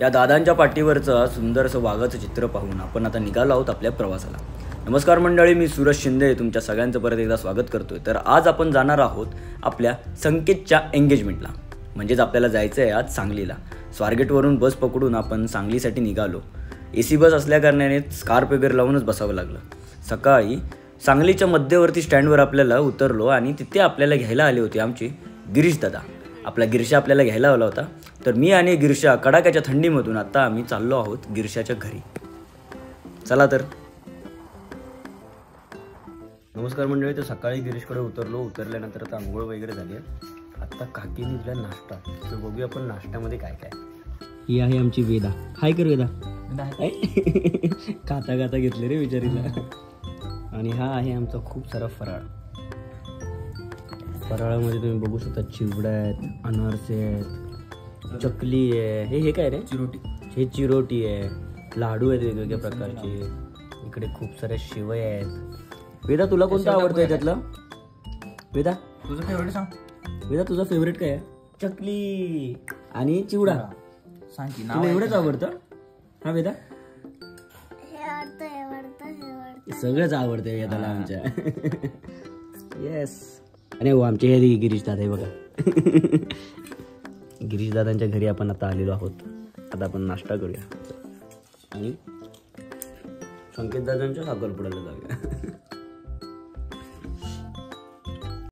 या दादांच्या पाठीवरचं सुंदरसं वाघाचं चित्र पाहून आपण आता निघालो आहोत आपल्या प्रवासाला। नमस्कार मंडळी, मी सूरज शिंदे तुमच्या सगळ्यांचं परत एकदा स्वागत करतोय। तर आज आपण जाणार आहोत आपल्या संकेतच्या एंगेजमेंटला, म्हणजेच आपल्याला जायचं आहे आज सांगलीला। स्वारगेटवरून बस पकडून आपण सांगलीसाठी निघालो। AC बस असल्याकारणाने स्कार्फ वगैरे लावूनच बसावं लागलं। सकाळी सांगलीच्या मध्यवर्ती स्टँडवर आपल्याला उतरलो आणि तिथे आपल्याला घ्यायला आले होते आमचे गिरीश दादा। आपला गिरशा आपल्याला घ्यायला आला होता। तर मी आणि गिरशा कडाक्याच्या थंडीमधून आता आम्ही चाललो आहोत गिरशाच्या घरी। चला तर। नमस्कार मंडळी, तर सकाळी गिरीशकडे उतरल्यानंतर आता आंघोळ वगैरे झाली आहे। आता काकीने दिला नाश्ता, तर बघूया आपण नाश्त्यामध्ये काय काय। ही आहे आमची वेदा। हाय कर वेदा। खाता खाता घेतले रे विचारीला। आणि हा आहे आमचा खूप सारा फराळ। फराळामध्ये तुम्ही बघू शकता चिवडा आहेत, अनारसे आहेत, चकली आहे, हे काय रे चिरोटी, हे चिरोटी आहे, लाडू आहेत वेगवेगळ्या प्रकारचे, इकडे खूप साऱ्या शिवया आहेत। वेदा तुला कोणतं आवडतं त्यातलं? वेदा तुझं फेवरेट सांग। वेदा तुझा फेवरेट काय आहे? चकली आणि चिवडा सांग की तुला एवढंच आवडतं? हा वेदा सगळंच आवडतं वेदाला आमच्या। येस। आणि हो आमचे हे गिरीश दादा आहे बघा। गिरीश दादांच्या घरी आपण आता आलेलो आहोत। आता आपण नाश्ता करूया आणि संकेत दादांच्या साखरपुड्याला जाऊया।